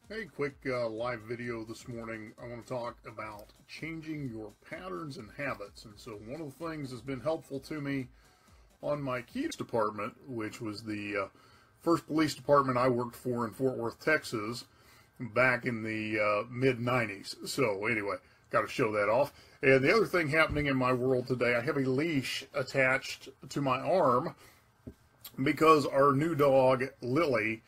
Hey, quick live video this morning. I want to talk about changing your patterns and habits. And so one of the things that's been helpful to me on my Keto department, which was the first police department I worked for in Fort Worth, Texas, back in the mid-90s. So anyway, got to show that off. And the other thing happening in my world today, I have a leash attached to my arm because our new dog, Lily,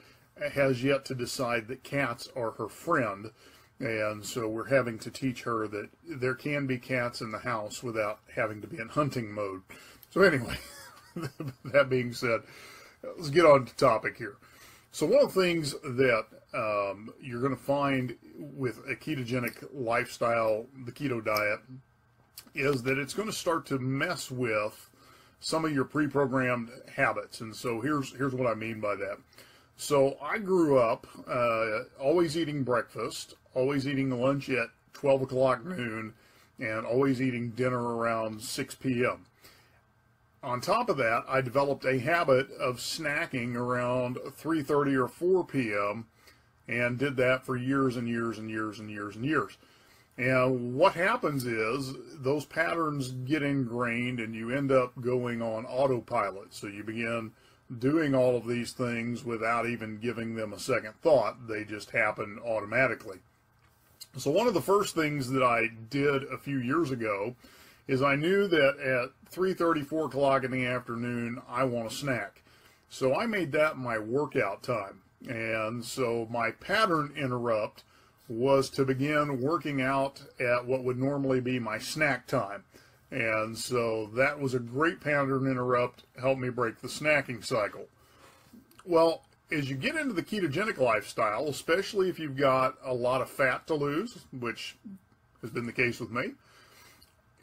has yet to decide that cats are her friend, and so we're having to teach her that there can be cats in the house without having to be in hunting mode. So anyway, that being said, let's get on to topic here. So one of the things that you're going to find with a ketogenic lifestyle, the keto diet, is that it's going to start to mess with some of your pre-programmed habits. And so here's what I mean by that. So I grew up always eating breakfast, always eating lunch at 12 o'clock noon, and always eating dinner around 6 p.m. On top of that, I developed a habit of snacking around 3:30 or 4 p.m. and did that for years and years and years and years and years. And what happens is those patterns get ingrained and you end up going on autopilot. So you begin doing all of these things without even giving them a second thought. They just happen automatically. So one of the first things that I did a few years ago is I knew that at 3:30, 4 o'clock in the afternoon, I want a snack. So I made that my workout time. And so my pattern interrupt was to begin working out at what would normally be my snack time. And so that was a great pattern interrupt, helped me break the snacking cycle. Well, as you get into the ketogenic lifestyle, especially if you've got a lot of fat to lose, which has been the case with me,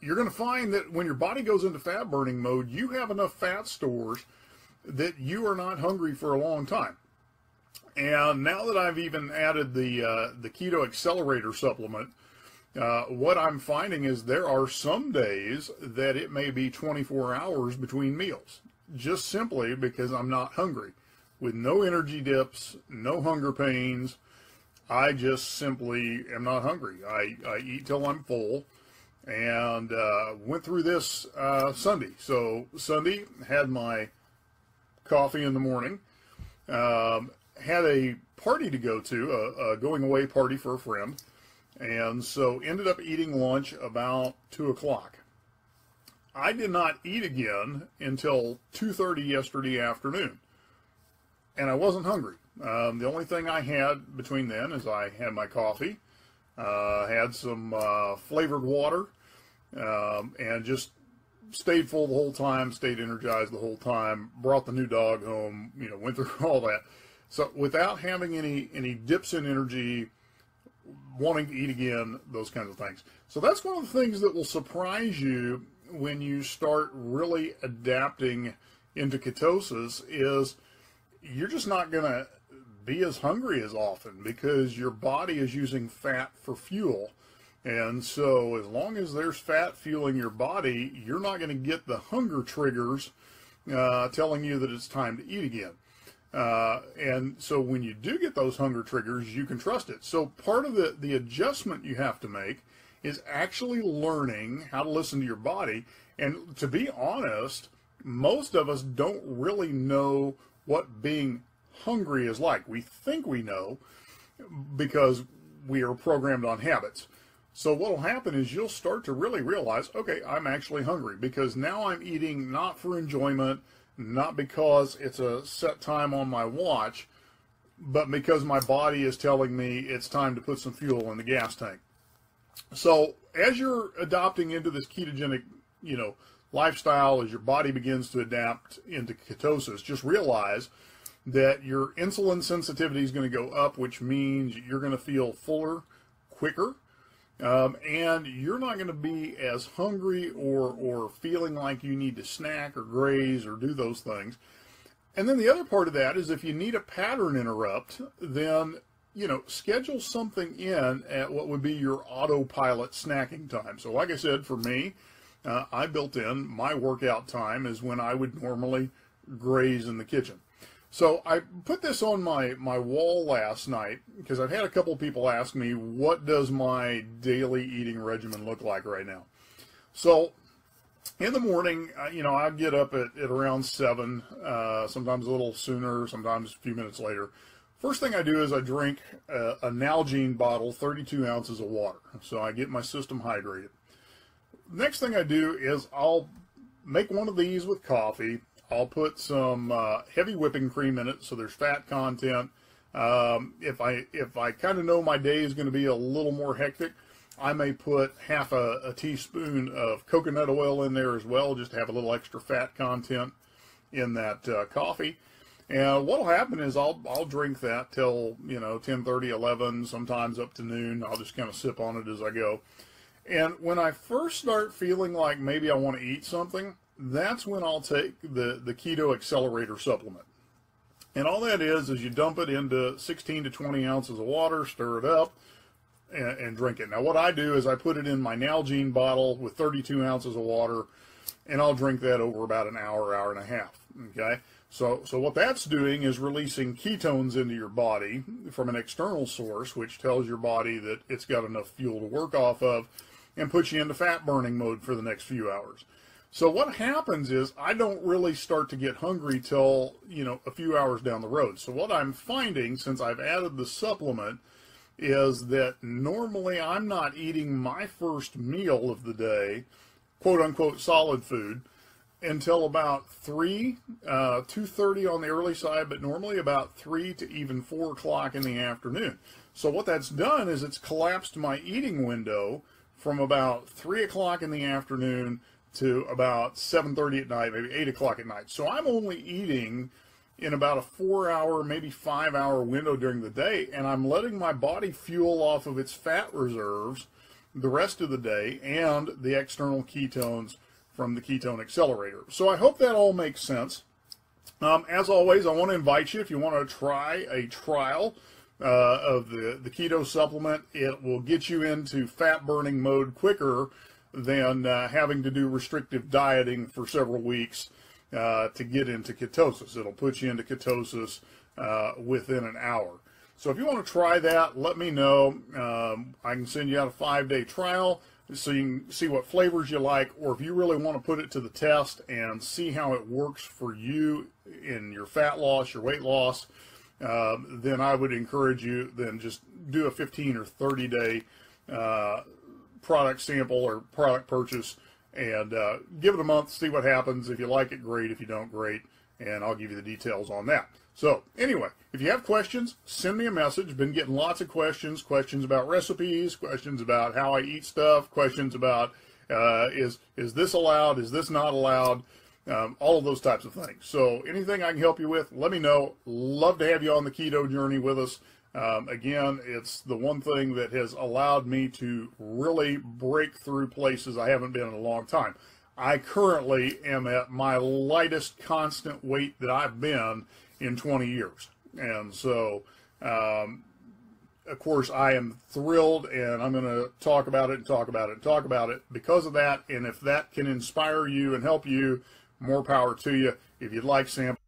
you're going to find that when your body goes into fat burning mode, you have enough fat stores that you are not hungry for a long time. And now that I've even added the Keto Accelerator supplement, what I'm finding is there are some days that it may be 24 hours between meals, just simply because I'm not hungry. With no energy dips, no hunger pains, I just simply am not hungry. I eat till I'm full, and went through this Sunday. So Sunday, had my coffee in the morning, had a party to go to, a going away party for a friend. And so ended up eating lunch about 2 o'clock. I did not eat again until 2:30 yesterday afternoon. And I wasn't hungry. The only thing I had between then is I had my coffee, had some flavored water, and just stayed full the whole time, stayed energized the whole time, brought the new dog home, went through all that. So without having any dips in energy, wanting to eat again, those kinds of things. So that's one of the things that will surprise you when you start really adapting into ketosis, is you're just not going to be as hungry as often because your body is using fat for fuel. And so as long as there's fat fueling your body, you're not going to get the hunger triggers telling you that it's time to eat again. And so when you do get those hunger triggers, you can trust it. So part of the adjustment you have to make is actually learning how to listen to your body. And to be honest, most of us don't really know what being hungry is like. We think we know because we are programmed on habits. So what will happen is you'll start to really realize, okay, I'm actually hungry because now I'm eating not for enjoyment, not because it's a set time on my watch, but because my body is telling me it's time to put some fuel in the gas tank. So as you're adopting into this ketogenic, lifestyle, as your body begins to adapt into ketosis, just realize that your insulin sensitivity is going to go up, which means you're going to feel fuller quicker. And you're not going to be as hungry or feeling like you need to snack or graze or do those things. And then the other part of that is if you need a pattern interrupt, then, schedule something in at what would be your autopilot snacking time. So like I said, for me, I built in my workout time is when I would normally graze in the kitchen. So I put this on my wall last night because I've had a couple of people ask me, what does my daily eating regimen look like right now? So in the morning, I get up at around 7, sometimes a little sooner, sometimes a few minutes later. First thing I do is I drink a Nalgene bottle, 32 ounces of water. So I get my system hydrated. Next thing I do is I'll make one of these with coffee. I'll put some heavy whipping cream in it, so there's fat content. If I kind of know my day is going to be a little more hectic, I may put half a teaspoon of coconut oil in there as well, just to have a little extra fat content in that coffee. And what'll happen is I'll drink that till 10:30, 11, sometimes up to noon. I'll just kind of sip on it as I go. And when I first start feeling like maybe I want to eat something, that's when I'll take the Keto Accelerator supplement. And all that is you dump it into 16 to 20 ounces of water, stir it up, and drink it. Now what I do is I put it in my Nalgene bottle with 32 ounces of water, and I'll drink that over about an hour, hour and a half. Okay? So what that's doing is releasing ketones into your body from an external source, which tells your body that it's got enough fuel to work off of, and puts you into fat burning mode for the next few hours. So what happens is I don't really start to get hungry till, a few hours down the road. So what I'm finding since I've added the supplement is that normally I'm not eating my first meal of the day, quote unquote solid food, until about 3, 2:30 on the early side, but normally about 3 to even 4 o'clock in the afternoon. So what that's done is it's collapsed my eating window from about 3 o'clock in the afternoon to about 7:30 at night, maybe 8 o'clock at night. So I'm only eating in about a 4-hour, maybe 5-hour window during the day, and I'm letting my body fuel off of its fat reserves the rest of the day and the external ketones from the Ketone Accelerator. So I hope that all makes sense. As always, I want to invite you, if you want to try a trial of the keto supplement, it will get you into fat burning mode quicker than having to do restrictive dieting for several weeks to get into ketosis. It'll put you into ketosis within an hour. So if you want to try that, let me know. I can send you out a 5-day trial so you can see what flavors you like, or if you really want to put it to the test and see how it works for you in your fat loss, your weight loss, then I would encourage you then just do a 15 or 30-day product sample or product purchase and give it a month, see what happens. If you like it, great. If you don't, great. And I'll give you the details on that. So anyway, if you have questions, send me a message. Been getting lots of questions about recipes, questions about how I eat stuff, questions about is this allowed, is this not allowed, all of those types of things. So anything I can help you with, let me know. Love to have you on the keto journey with us. Again, it's the one thing that has allowed me to really break through places I haven't been in a long time. I currently am at my lightest constant weight that I've been in 20 years. And so, of course, I am thrilled, and I'm going to talk about it and talk about it and talk about it because of that. And if that can inspire you and help you, more power to you. If you'd like samples,